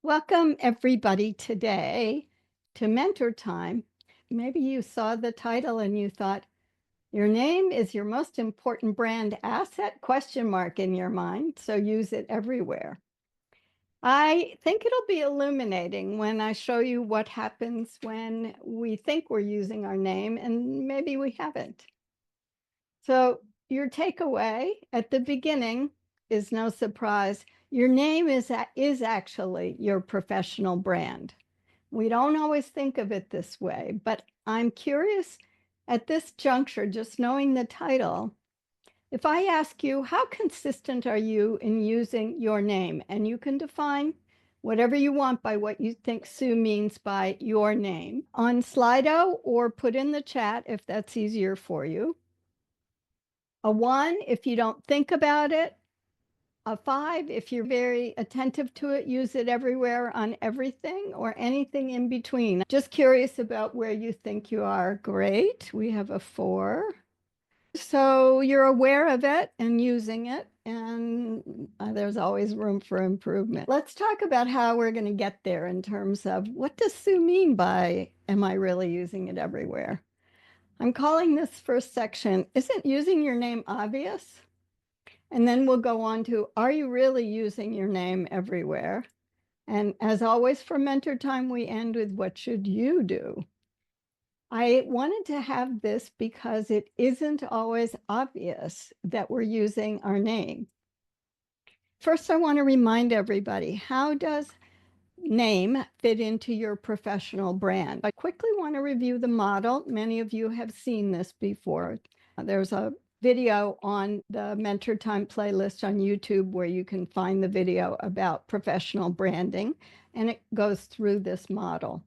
Welcome, everybody, today to Mentor Time. Maybe you saw the title and you thought, your name is your most important brand asset, question mark in your mind, so use it everywhere. I think it'll be illuminating when I show you what happens when we think we're using our name and maybe we haven't. So your takeaway at the beginning is no surprise. Your name is actually your professional brand. We don't always think of it this way, but I'm curious at this juncture, just knowing the title, if I ask you, how consistent are you in using your name? And you can define whatever you want by what you think Sue means by your name on Slido or put in the chat if that's easier for you. A 1 if you don't think about it. A 5 if you're very attentive to it, use it everywhere on everything or anything in between. Just curious about where you think you are. Great. We have a 4. So you're aware of it and using it, and there's always room for improvement. Let's talk about how we're going to get there in terms of what does Sue mean by am I really using it everywhere? I'm calling this first section, isn't using your name obvious? And then we'll go on to, are you really using your name everywhere? And as always for Mentor Time, we end with, what should you do? I wanted to have this because it isn't always obvious that we're using our name. First, I want to remind everybody, how does name fit into your professional brand? I quickly want to review the model. Many of you have seen this before. There's a video on the Mentor Time playlist on YouTube where you can find the video about professional branding, and it goes through this model.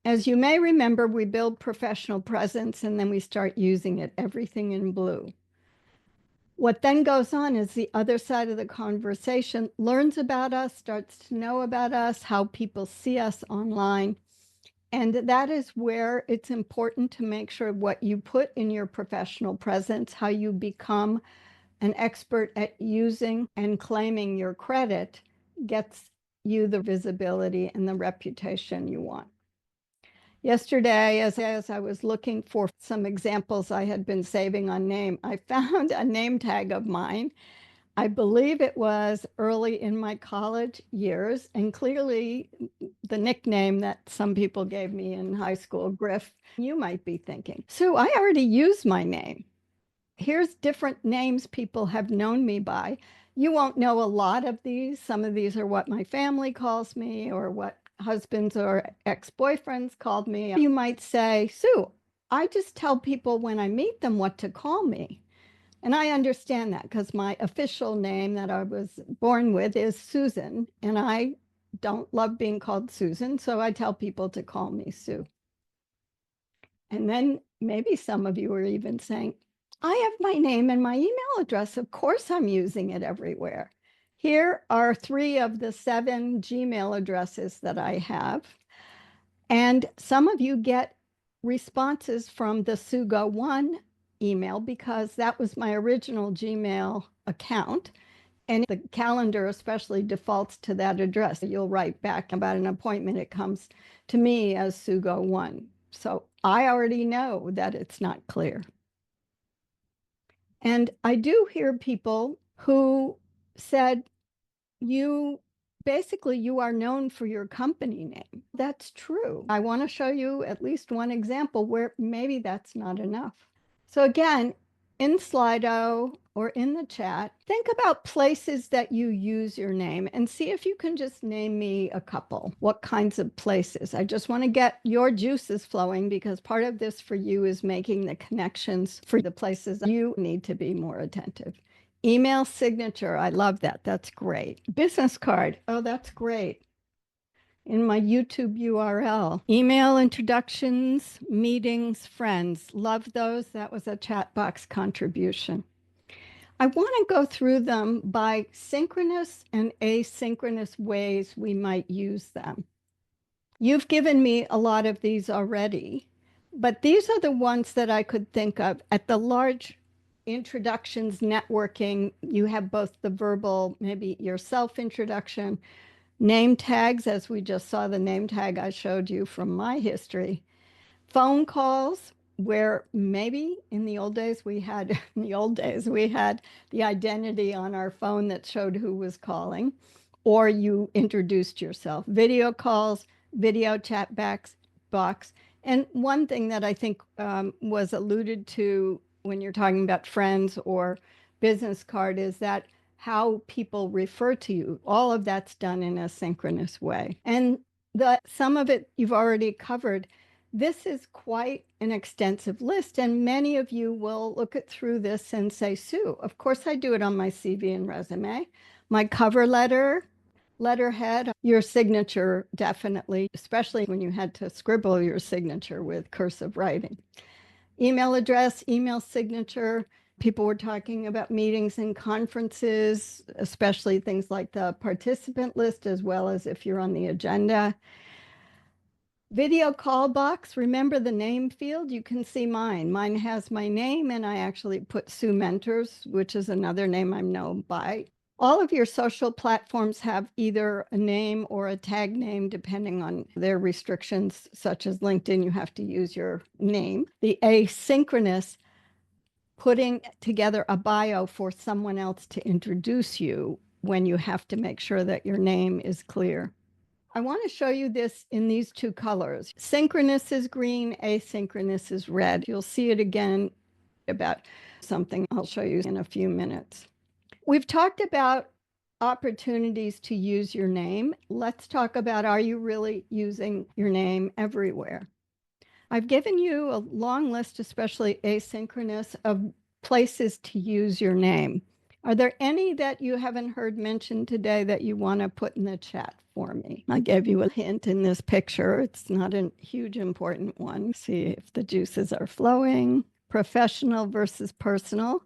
As you may remember, we build professional presence and then we start using it, everything in blue. What then goes on is the other side of the conversation learns about us, starts to know about us, how people see us online. And that is where it's important to make sure what you put in your professional presence, how you become an expert at using and claiming your credit, gets you the visibility and the reputation you want. Yesterday, as I was looking for some examples I had been saving on name, I found a name tag of mine. I believe it was early in my college years, and clearly the nickname that some people gave me in high school, Griff. You might be thinking, Sue, I already used my name. Here's different names people have known me by. You won't know a lot of these. Some of these are what my family calls me or what husbands or ex-boyfriends called me. You might say, Sue, I just tell people when I meet them what to call me. And I understand that because my official name that I was born with is Susan, and I don't love being called Susan, so I tell people to call me Sue. And then maybe some of you are even saying, I have my name and my email address. Of course, I'm using it everywhere. Here are 3 of the 7 Gmail addresses that I have. And some of you get responses from the SuGo1 email because that was my original Gmail account. And the calendar especially defaults to that address. You'll write back about an appointment. It comes to me as SuGo1. So I already know that it's not clear. And I do hear people who said, you basically you are known for your company name. That's true. I want to show you at least one example where maybe that's not enough. So again, in Slido or in the chat, think about places that you use your name and see if you can just name me a couple. What kinds of places? I just want to get your juices flowing because part of this for you is making the connections for the places you need to be more attentive. Email signature, I love that. That's great. Business card, oh, that's great. In my YouTube URL, email introductions, meetings, friends, love those. That was a chat box contribution. I want to go through them by synchronous and asynchronous ways we might use them. You've given me a lot of these already, but these are the ones that I could think of. At the large introductions networking, you have both the verbal, maybe your self-introduction, Name tags, as we just saw the name tag I showed you from my history. Phone calls, where maybe in the old days we had in the old days we had the identity on our phone that showed who was calling, or you introduced yourself. Video calls, video chat box. And one thing that I think was alluded to when you're talking about friends or business card is that how people refer to you. All of that's done in a synchronous way. And some of it you've already covered. This is quite an extensive list, and many of you will look at through this and say, Sue, of course I do it on my CV and resume. My cover letter, letterhead, your signature, definitely, especially when you had to scribble your signature with cursive writing. Email address, email signature. People were talking about meetings and conferences, especially things like the participant list, as well as if you're on the agenda. Video call box, remember the name field? You can see mine. Mine has my name, and I actually put Sue Mentors, which is another name I'm known by. All of your social platforms have either a name or a tag name, depending on their restrictions, such as LinkedIn, you have to use your name. The asynchronous, putting together a bio for someone else to introduce you when you have to make sure that your name is clear. I want to show you this in these two colors. Synchronous is green, asynchronous is red. You'll see it again about something I'll show you in a few minutes. We've talked about opportunities to use your name. Let's talk about, are you really using your name everywhere? I've given you a long list, especially asynchronous, of places to use your name. Are there any that you haven't heard mentioned today that you want to put in the chat for me? I gave you a hint in this picture. It's not a huge important one. See if the juices are flowing. Professional versus personal.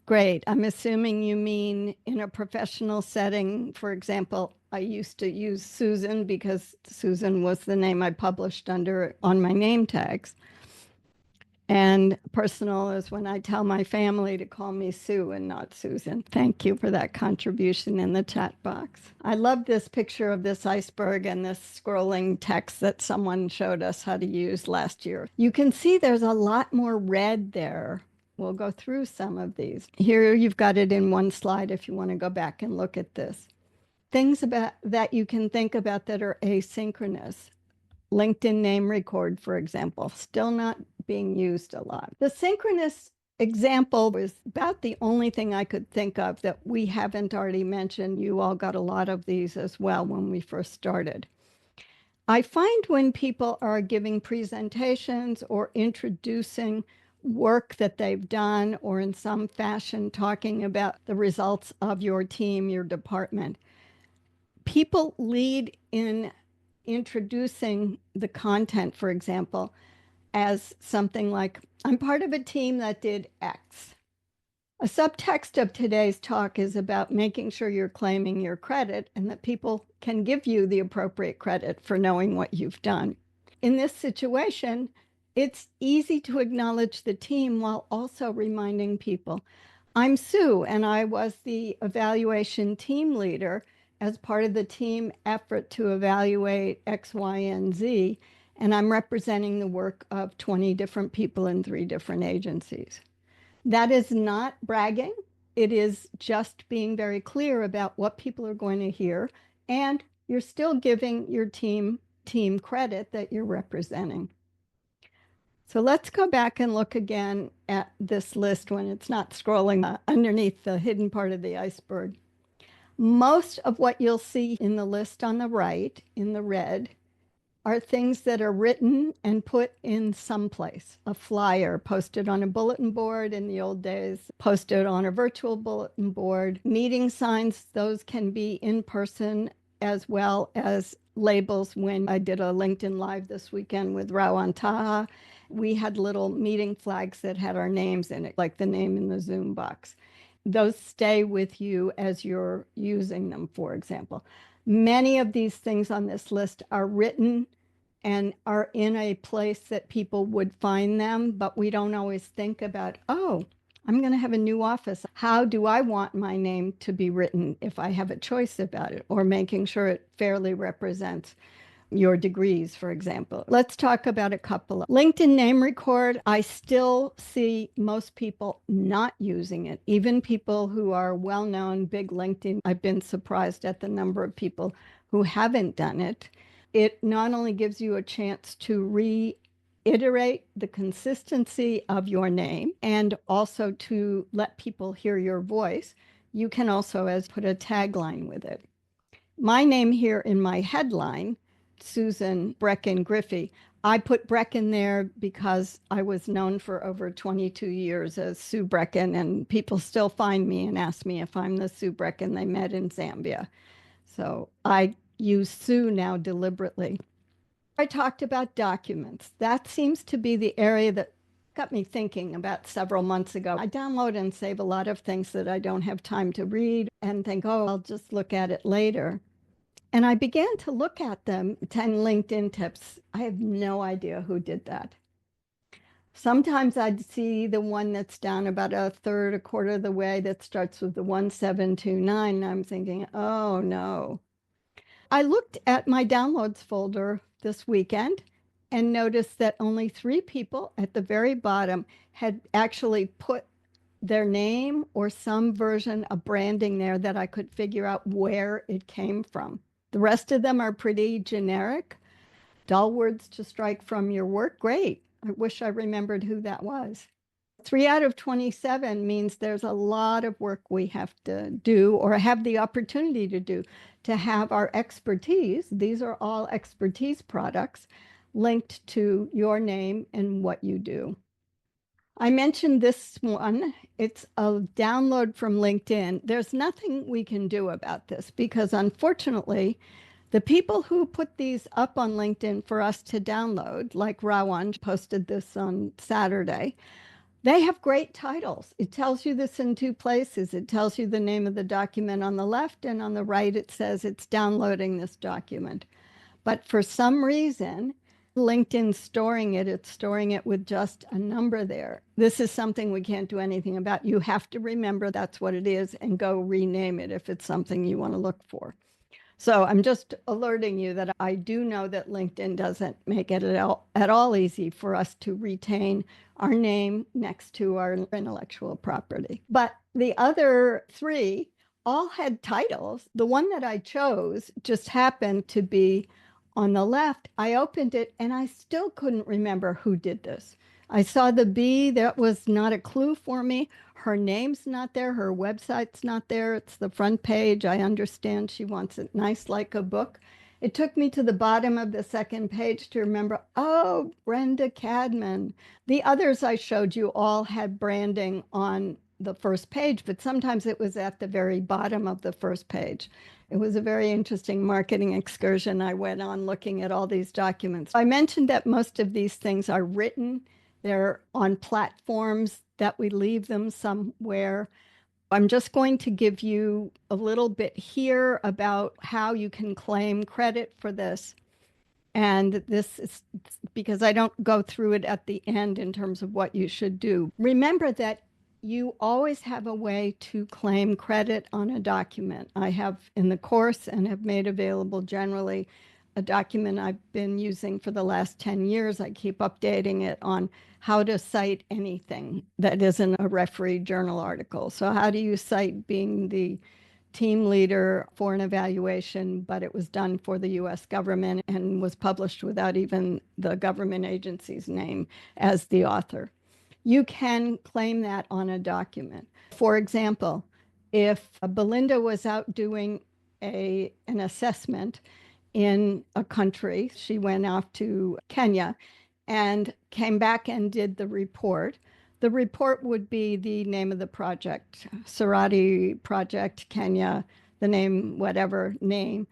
Great. I'm assuming you mean in a professional setting. For example, I used to use Susan because Susan was the name I published under on my name tags. And personal is when I tell my family to call me Sue and not Susan. Thank you for that contribution in the chat box. I love this picture of this iceberg and this scrolling text that someone showed us how to use last year. You can see there's a lot more red there. We'll go through some of these. Here you've got it in one slide if you want to go back and look at this. Things about that you can think about that are asynchronous. LinkedIn name record, for example, still not being used a lot. The synchronous example was about the only thing I could think of that we haven't already mentioned. You all got a lot of these as well when we first started. I find when people are giving presentations or introducing work that they've done or in some fashion talking about the results of your team, your department, people lead in introducing the content, for example, as something like, I'm part of a team that did X. A subtext of today's talk is about making sure you're claiming your credit and that people can give you the appropriate credit for knowing what you've done. In this situation, it's easy to acknowledge the team while also reminding people, I'm Sue, and I was the evaluation team leader as part of the team effort to evaluate X, Y, and Z, and I'm representing the work of 20 different people in 3 different agencies. That is not bragging. It is just being very clear about what people are going to hear, and you're still giving your team credit that you're representing. So let's go back and look again at this list when it's not scrolling underneath the hidden part of the iceberg. Most of what you'll see in the list on the right, in the red, are things that are written and put in some place. A flyer posted on a bulletin board in the old days, posted on a virtual bulletin board. Meeting signs, those can be in person as well as labels. When I did a LinkedIn Live this weekend with Rawan Taha, we had little meeting flags that had our names in it, like the name in the Zoom box. Those stay with you as you're using them, for example. Many of these things on this list are written and are in a place that people would find them, but we don't always think about, oh, I'm going to have a new office. How do I want my name to be written if I have a choice about it, or making sure it fairly represents your degrees, for example. Let's talk about a couple. LinkedIn name record. I still see most people not using it, even people who are well known, big LinkedIn. I've been surprised at the number of people who haven't done it. It not only gives you a chance to reiterate the consistency of your name and also to let people hear your voice, you can also as put a tagline with it. My name here in my headline, Susan Brecken Griffey. I put Brecken there because I was known for over 22 years as Sue Brecken, and people still find me and ask me if I'm the Sue Brecken they met in Zambia. So I use Sue now deliberately. I talked about documents. That seems to be the area that got me thinking about several months ago. I download and save a lot of things that I don't have time to read and think, oh, I'll just look at it later. And I began to look at them, 10 LinkedIn tips. I have no idea who did that. Sometimes I'd see the one that's down about a third, a quarter of the way that starts with the 1729. And I'm thinking, oh no. I looked at my downloads folder this weekend and noticed that only 3 people at the very bottom had actually put their name or some version of branding there that I could figure out where it came from. The rest of them are pretty generic. Dull words to strike from your work. Great. I wish I remembered who that was. 3 out of 27 means there's a lot of work we have to do or have the opportunity to do to have our expertise. These are all expertise products linked to your name and what you do. I mentioned this one. It's a download from LinkedIn. There's nothing we can do about this because unfortunately, the people who put these up on LinkedIn for us to download, like Rawan posted this on Saturday, they have great titles. It tells you this in 2 places. It tells you the name of the document on the left, and on the right, it says it's downloading this document. But for some reason, LinkedIn storing it, it's storing it with just a number there. This is something we can't do anything about. You have to remember that's what it is and go rename it if it's something you want to look for. So I'm just alerting you that I do know that LinkedIn doesn't make it at all easy for us to retain our name next to our intellectual property. But the other 3 all had titles. The one that I chose just happened to be on the left. I opened it and I still couldn't remember who did this. I saw the B, that was not a clue for me. Her name's not there. Her website's not there. It's the front page. I understand she wants it nice like a book. It took me to the bottom of the second page to remember, oh, Brenda Cadman. The others I showed you all had branding on the first page, but sometimes it was at the very bottom of the first page. It was a very interesting marketing excursion I went on looking at all these documents. I mentioned that most of these things are written. They're on platforms that we leave them somewhere. I'm just going to give you a little bit here about how you can claim credit for this. And this is because I don't go through it at the end in terms of what you should do. Remember that you always have a way to claim credit on a document. I have in the course and have made available generally a document I've been using for the last 10 years. I keep updating it on how to cite anything that isn't a referee journal article. So how do you cite being the team leader for an evaluation, but it was done for the US government and was published without even the government agency's name as the author? You can claim that on a document. For example, if Belinda was out doing an assessment in a country, she went off to Kenya and came back and did the report. The report would be the name of the project, Sarati Project Kenya, the name, whatever name.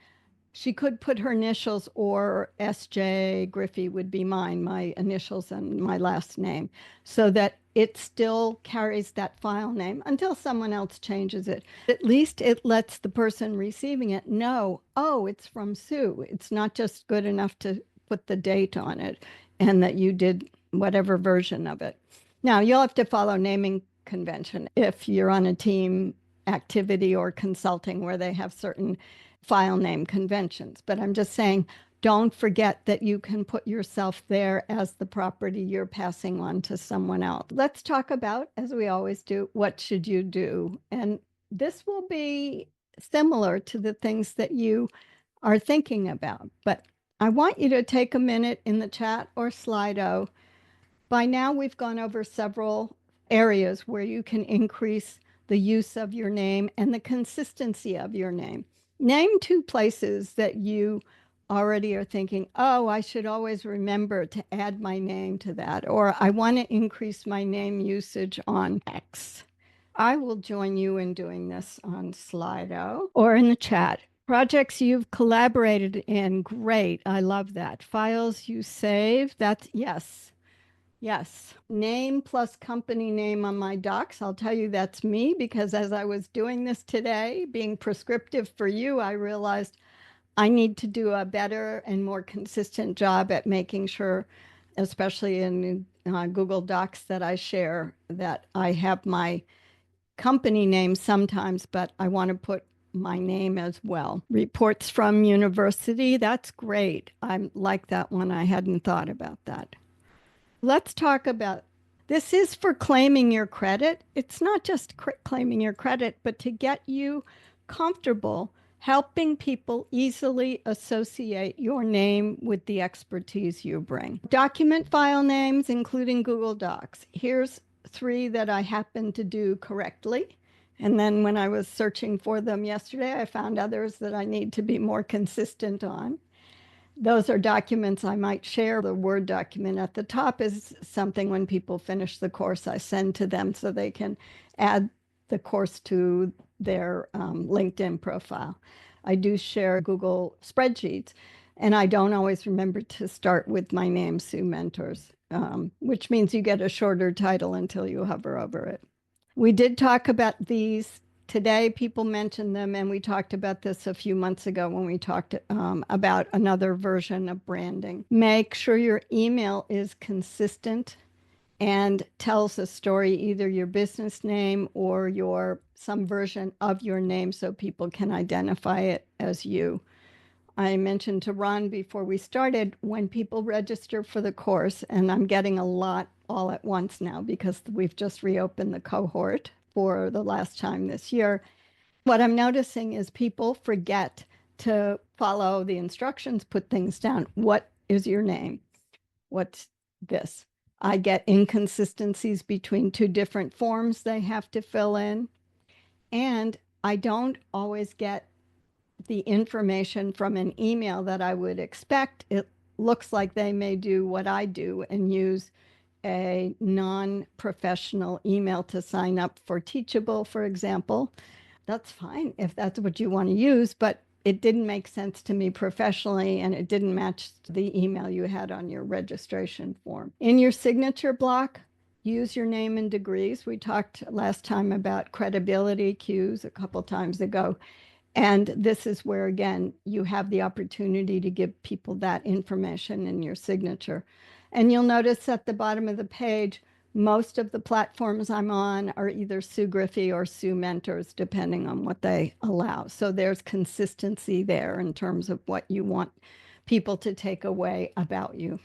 She could put her initials or SJ Griffey would be mine, my initials and my last name, so that it still carries that file name until someone else changes it. At least it lets the person receiving it know, oh, it's from Sue. It's not just good enough to put the date on it and that you did whatever version of it. Now, you'll have to follow naming convention if you're on a team activity or consulting where they have certain file name conventions. But I'm just saying, don't forget that you can put yourself there as the property you're passing on to someone else. Let's talk about, as we always do, what should you do? And this will be similar to the things that you are thinking about. But I want you to take a minute in the chat or Slido. By now, we've gone over several areas where you can increase the use of your name and the consistency of your name. Name two places that you already are thinking, oh, I should always remember to add my name to that, or I want to increase my name usage on X. I will join you in doing this on Slido or in the chat. Projects you've collaborated in, great. I love that. Files you save, that's yes. Yes. Name plus company name on my docs. I'll tell you that's me because as I was doing this today, being prescriptive for you, I realized I need to do a better and more consistent job at making sure, especially in Google Docs that I share, that I have my company name sometimes, but I want to put my name as well. Reports from university, that's great. I like that one. I hadn't thought about that. Let's talk about this is for claiming your credit. It's not just claiming your credit, but to get you comfortable helping people easily associate your name with the expertise you bring. Document file names, including Google Docs. Here's three that I happened to do correctly. And then when I was searching for them yesterday, I found others that I need to be more consistent on. Those are documents I might share. The Word document at the top is something when people finish the course, I send to them so they can add the course to their LinkedIn profile. I do share Google spreadsheets, and I don't always remember to start with my name, Sue Mentors, which means you get a shorter title until you hover over it. We did talk about these today. People mentioned them, and we talked about this a few months ago when we talked about another version of branding. Make sure your email is consistent and tells a story, either your business name or some version of your name so people can identify it as you. I mentioned to Ron before we started, when people register for the course, and I'm getting a lot all at once now because we've just reopened the cohort for the last time this year, what I'm noticing is people forget to follow the instructions, put things down. What is your name? What's this? I get inconsistencies between two different forms they have to fill in. And I don't always get the information from an email that I would expect. It looks like they may do what I do and use a non-professional email to sign up for Teachable, for example. That's fine if that's what you want to use, but it didn't make sense to me professionally, and it didn't match the email you had on your registration form. In your signature block, use your name and degrees. We talked last time about credibility cues a couple times ago. And this is where, again, you have the opportunity to give people that information in your signature. And you'll notice at the bottom of the page, most of the platforms I'm on are either Sue Griffey or Sue Mentors, depending on what they allow. So there's consistency there in terms of what you want people to take away about you.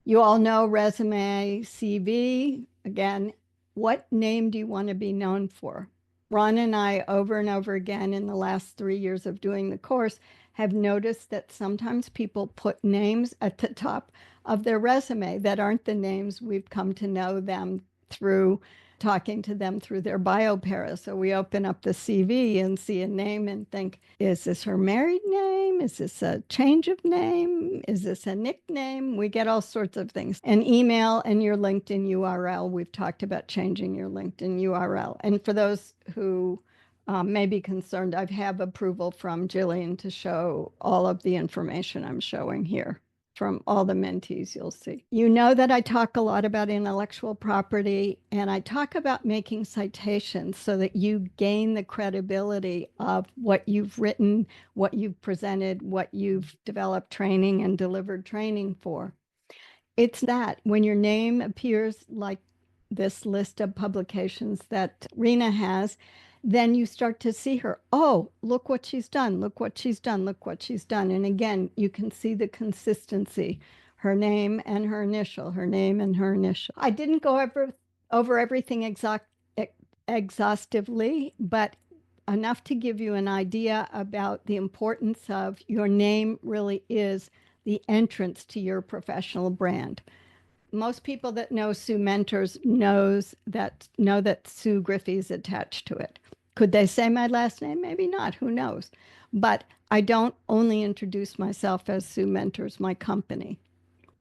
You all know resume, CV. Again, what name do you want to be known for? Ron and I, over and over again in the last 3 years of doing the course, have noticed that sometimes people put names at the top of their resume that aren't the names we've come to know them through talking to them through their bio para. So we open up the CV and see a name and think, is this her married name? Is this a change of name? Is this a nickname? We get all sorts of things. An email and your LinkedIn URL. We've talked about changing your LinkedIn URL. And for those who may be concerned, I have approval from Jillian to show all of the information I'm showing here from all the mentees you'll see. You know that I talk a lot about intellectual property, and I talk about making citations so that you gain the credibility of what you've written, what you've presented, what you've developed training and delivered training for. It's that when your name appears like this list of publications that Rena has, then you start to see her. Oh, look what she's done. Look what she's done. Look what she's done. And again, you can see the consistency, her name and her initial, her name and her initial. I didn't go over everything exhaustively, but enough to give you an idea about the importance of your name really is the entrance to your professional brand. Most people that know Sue Mentors know that Sue Griffey is attached to it. Could they say my last name? Maybe not. Who knows? But I don't only introduce myself as Sue Mentors, my company.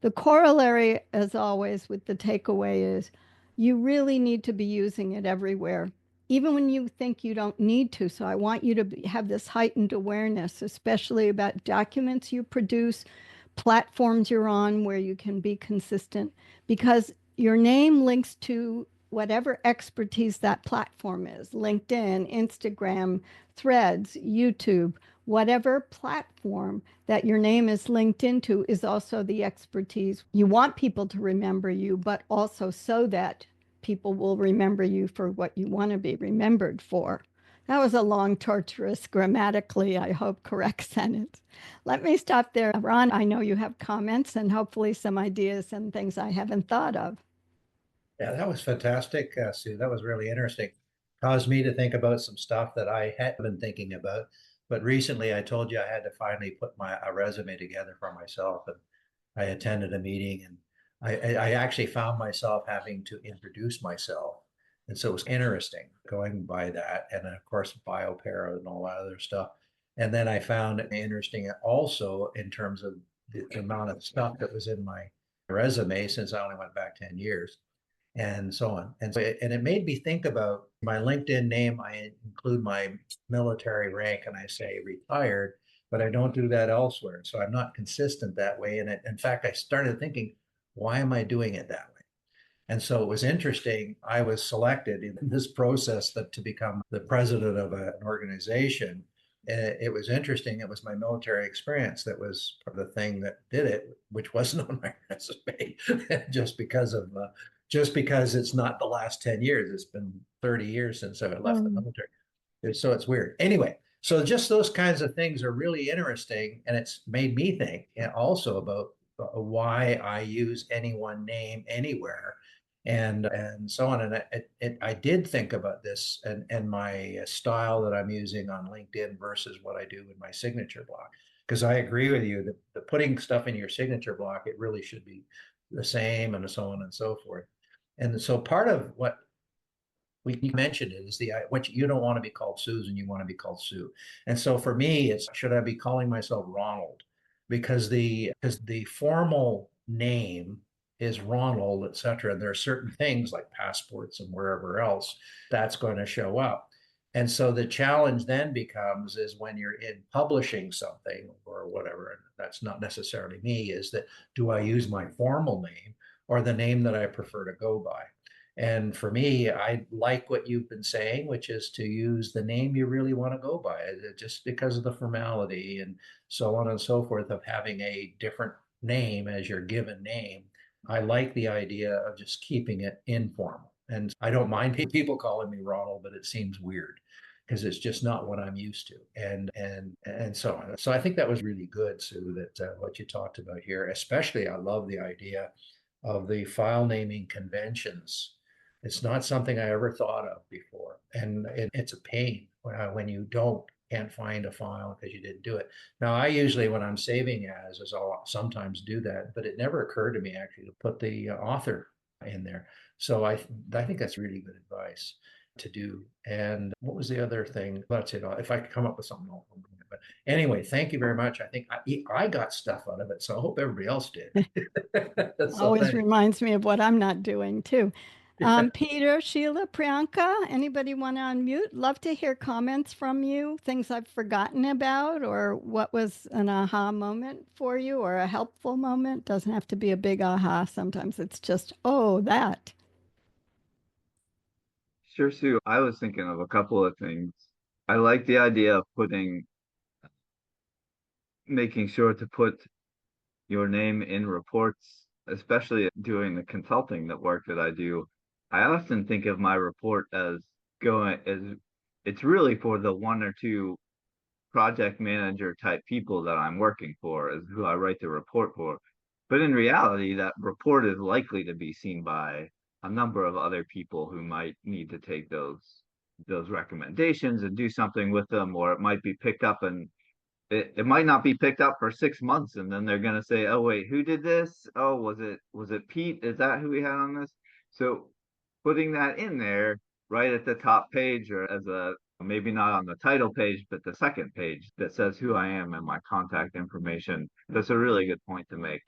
The corollary, as always, with the takeaway is you really need to be using it everywhere, even when you think you don't need to. So I want you to have this heightened awareness, especially about documents you produce, platforms you're on where you can be consistent, because your name links to whatever expertise that platform is: LinkedIn, Instagram, Threads, YouTube. Whatever platform that your name is linked into is also the expertise. You want people to remember you, but also so that people will remember you for what you want to be remembered for. That was a long, torturous, grammatically, I hope, correct sentence. Let me stop there. Ron, I know you have comments and hopefully some ideas and things I haven't thought of. Yeah, that was fantastic, Sue. That was really interesting. Caused me to think about some stuff that I had been thinking about. But recently, I told you I had to finally put my a resume together for myself, and I attended a meeting, and I actually found myself having to introduce myself, and so it was interesting going by that, and then of course biopara and all that other stuff. And then I found it interesting also in terms of the amount of stuff that was in my resume, since I only went back 10 years and so on. And it made me think about my LinkedIn name. I include my military rank and I say retired, but I don't do that elsewhere. So I'm not consistent that way. And in fact, I started thinking, why am I doing it that way? And so it was interesting. I was selected in this process to become the president of an organization. It was interesting. It was my military experience that was the thing that did it, which wasn't on my resume, just because of just because it's not the last 10 years. It's been 30 years since I left the Mm. military. So it's weird. Anyway, so just those kinds of things are really interesting. And it's made me think also about why I use any one name anywhere and so on. And I did think about this and my style that I'm using on LinkedIn versus what I do in my signature block. Because I agree with you that the putting stuff in your signature block, it really should be the same and so on and so forth. And so part of what we mentioned is the what you don't want to be called Susan, you want to be called Sue. And so for me, it's should I be calling myself Ronald? Because the formal name is Ronald, etc. And there are certain things like passports and wherever else that's going to show up. And so the challenge then becomes is when you're in publishing something or whatever, and that's not necessarily me, is that do I use my formal name or the name that I prefer to go by? And for me, I like what you've been saying, which is to use the name you really want to go by, just because of the formality and so on and so forth of having a different name as your given name. I like the idea of just keeping it informal. And I don't mind people calling me Ronald, but it seems weird because it's just not what I'm used to. And so on. So I think that was really good, Sue, that what you talked about here. Especially, I love the idea of the file naming conventions. It's not something I ever thought of before. And it's a pain when you can't find a file because you didn't do it. Now, I usually, when I'm saving as, is I'll sometimes do that, but it never occurred to me actually to put the author in there. So I think that's really good advice to do. And what was the other thing? That's it. If I could come up with something, I'll bring it. But anyway, thank you very much. I think I got stuff out of it, so I hope everybody else did. So Always thanks. reminds me of what I'm not doing too. Peter, Sheila, Priyanka, anybody want to unmute? Love to hear comments from you, things I've forgotten about, or what was an aha moment for you, or a helpful moment. Doesn't have to be a big aha. Sometimes it's just, oh, that. Sure, Sue. I was thinking of a couple of things. I like the idea of making sure to put your name in reports, especially doing the consulting that work that I do. I often think of my report as going as it's really for the one or two project manager type people that I'm working for, is who I write the report for. But in reality, that report is likely to be seen by a number of other people who might need to take those recommendations and do something with them, or it might be picked up and it might not be picked up for 6 months, and then they're gonna say, "Oh wait, who did this? Oh, was it Pete? Is that who we had on this?" So putting that in there right at the top page, or as a maybe not on the title page, but the second page that says who I am and my contact information, that's a really good point to make.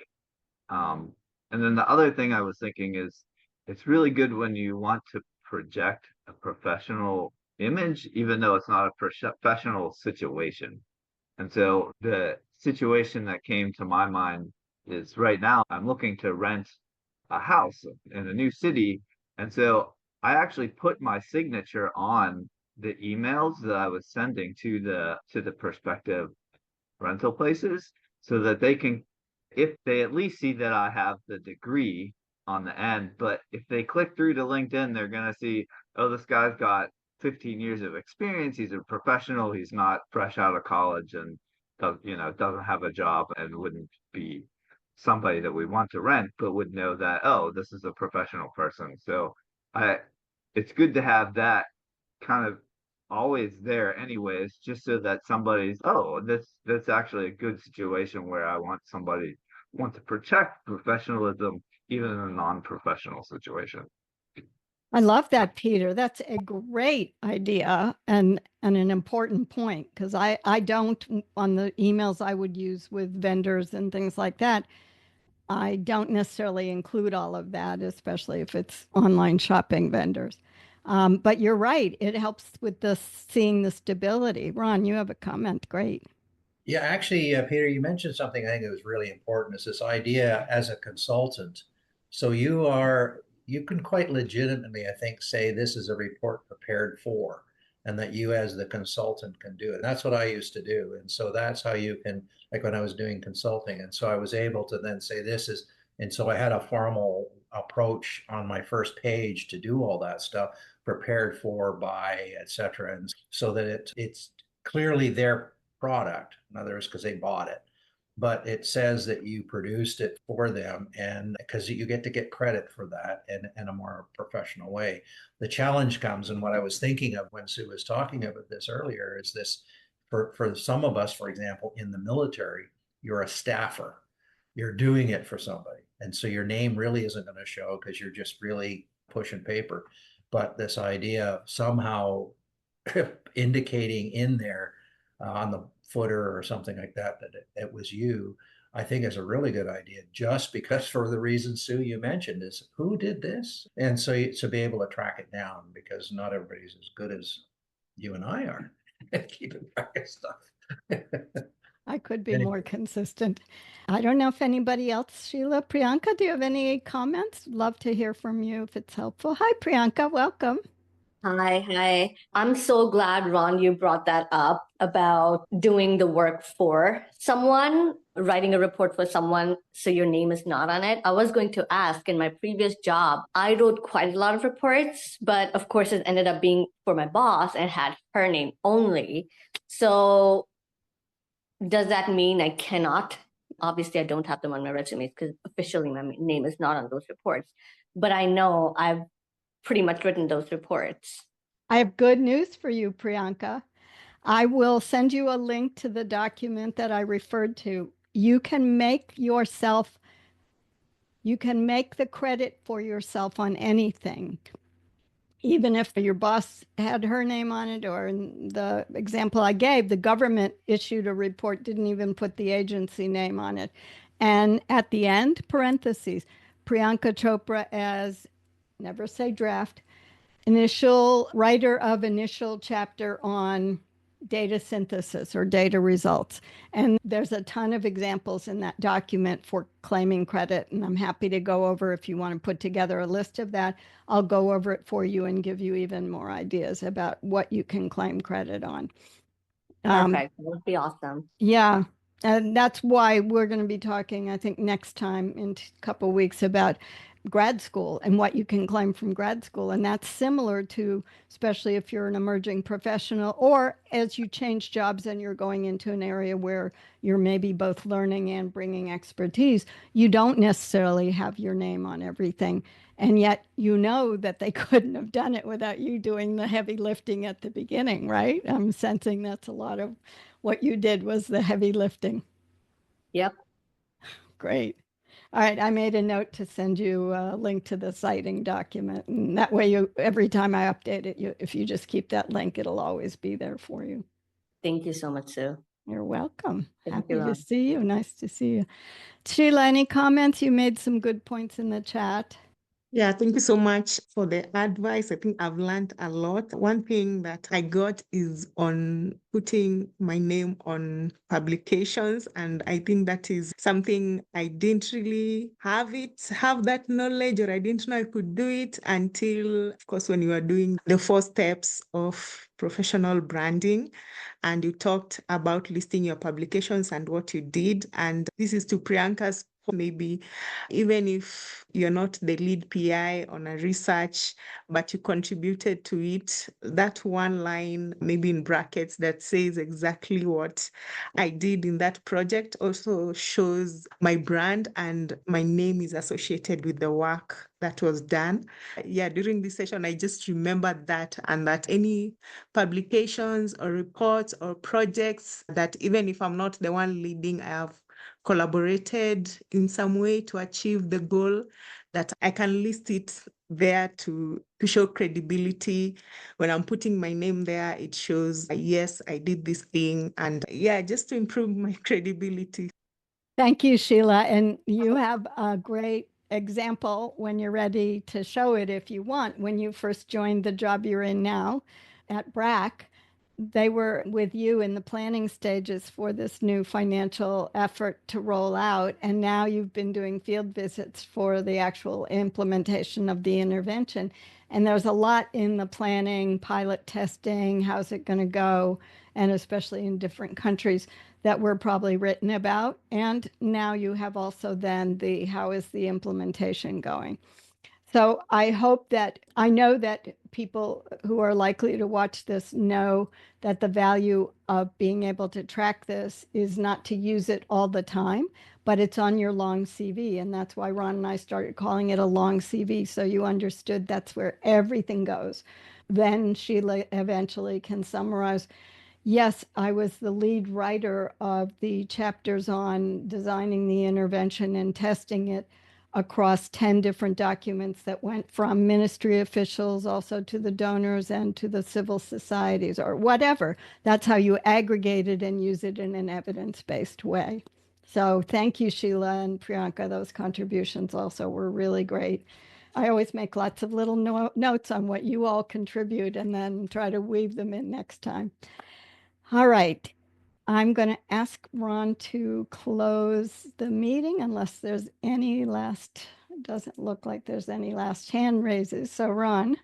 Um, and then the other thing I was thinking is it's really good when you want to project a professional image, even though it's not a professional situation. And so the situation that came to my mind is right now I'm looking to rent a house in a new city. And so I actually put my signature on the emails that I was sending to the prospective rental places so that they can, if they at least see that I have the degree on the end, but if they click through to LinkedIn, they're going to see, oh, this guy's got 15 years of experience. He's a professional. He's not fresh out of college and doesn't have a job and wouldn't be somebody that we want to rent, but would know that, oh, this is a professional person. So I, it's good to have that kind of always there anyways, just so that somebody's, oh, that's actually a good situation where I want to protect professionalism even in a non-professional situation. I love that, Peter. That's a great idea and an important point because I don't on the emails I would use with vendors and things like that. I don't necessarily include all of that, especially if it's online shopping vendors. But you're right. It helps with the seeing the stability. Ron, you have a comment. Great. Yeah, actually, Peter, you mentioned something I think that was really important is this idea as a consultant. So you can quite legitimately, I think, say this is a report prepared for, and that you as the consultant can do it. And that's what I used to do. And so that's how you can, like when I was doing consulting. And so I was able to then say this is, and so I had a formal approach on my first page to do all that stuff, prepared for, by, et cetera. And so that it's clearly their product, in other words, because they bought it. But it says that you produced it for them, and because you get to get credit for that in a more professional way. The challenge comes, and what I was thinking of when Sue was talking about this earlier is this for some of us, for example, in the military, you're a staffer, you're doing it for somebody. And so your name really isn't going to show because you're just really pushing paper. But this idea of somehow indicating in there on the footer or something like that, that it was you, I think is a really good idea, just because for the reason Sue you mentioned is who did this, and so to be able to track it down because not everybody's as good as you and I are at keeping track of stuff. I could be Anyway. more consistent. I don't know if anybody else, Sheila, Priyanka, do you have any comments? Love to hear from you if it's helpful. Hi, Priyanka. Welcome. Hi, hi. I'm so glad, Ron, you brought that up about doing the work for someone, writing a report for someone, so your name is not on it. I was going to ask in my previous job, I wrote quite a lot of reports, but of course, it ended up being for my boss and had her name only. So, does that mean I cannot? Obviously, I don't have them on my resume because officially my name is not on those reports. But I know I've pretty much written those reports. I have good news for you, Priyanka. I will send you a link to the document that I referred to. You can make the credit for yourself on anything, even if your boss had her name on it, or in the example I gave, the government issued a report, didn't even put the agency name on it. And at the end, parentheses, Priyanka Chopra as, never say draft, initial writer of initial chapter on data synthesis or data results. And there's a ton of examples in that document for claiming credit. And I'm happy to go over if you want to put together a list of that. I'll go over it for you and give you even more ideas about what you can claim credit on. Perfect. That would be awesome. Yeah. And that's why we're going to be talking, I think, next time in a couple of weeks about grad school and what you can claim from grad school. And that's similar to, especially if you're an emerging professional or as you change jobs and you're going into an area where you're maybe both learning and bringing expertise, you don't necessarily have your name on everything. And yet you know that they couldn't have done it without you doing the heavy lifting at the beginning, right? I'm sensing that's a lot of what you did was the heavy lifting. Yep. Great. All right, I made a note to send you a link to the citing document. And that way you every time I update it, if you just keep that link, it'll always be there for you. Thank you so much, Sue. You're welcome. Thank Happy you, to Ron. see you. Nice to see you. Sheila, any comments? You made some good points in the chat. Yeah, thank you so much for the advice. I think I've learned a lot. One thing that I got is on putting my name on publications. And I think that is something I didn't really have that knowledge, or I didn't know I could do it until, of course, when you are doing the 4 steps of professional branding. And you talked about listing your publications and what you did. And this is to Priyanka's, maybe even if you're not the lead PI on a research, but you contributed to it, that one line, maybe in brackets, that says exactly what I did in that project also shows my brand and my name is associated with the work that was done. Yeah, during this session, I just remembered that, and that any publications or reports or projects that even if I'm not the one leading, I have collaborated in some way to achieve the goal, that I can list it there to show credibility. When I'm putting my name there, it shows, yes, I did this thing. And yeah, just to improve my credibility. Thank you, Sheila. And you have a great example when you're ready to show it if you want. When you first joined the job you're in now at BRAC, they were with you in the planning stages for this new financial effort to roll out. And now you've been doing field visits for the actual implementation of the intervention. And there's a lot in the planning, pilot testing, how's it going to go, and especially in different countries that were probably written about. And now you have also then the how is the implementation going? So I know that people who are likely to watch this know that the value of being able to track this is not to use it all the time, but it's on your long CV. And that's why Ron and I started calling it a long CV. So you understood that's where everything goes. Then Sheila eventually can summarize. Yes, I was the lead writer of the chapters on designing the intervention and testing it across 10 different documents that went from ministry officials also to the donors and to the civil societies or whatever. That's how you aggregate it and use it in an evidence-based way. So thank you, Sheila and Priyanka. Those contributions also were really great. I always make lots of little notes on what you all contribute and then try to weave them in next time. All right. I'm going to ask Ron to close the meeting unless there's any last, doesn't look like there's any last hand raises. So Ron,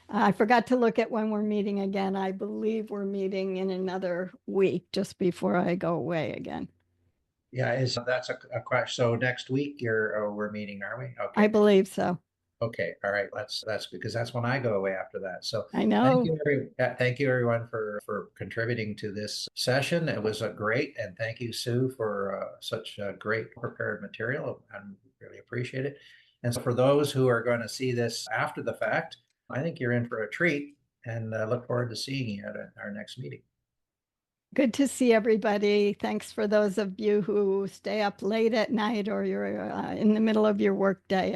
I forgot to look at when we're meeting again. I believe we're meeting in another week just before I go away again. Yeah, that's a question. So next week we're meeting, are we? Okay. I believe so. Okay, all right. That's because that's when I go away after that. So I know. thank you everyone for contributing to this session. It was great, and thank you, Sue, for such great prepared material. I really appreciate it. And so for those who are going to see this after the fact, I think you're in for a treat, and look forward to seeing you at our next meeting. Good to see everybody. Thanks for those of you who stay up late at night or you're in the middle of your workday.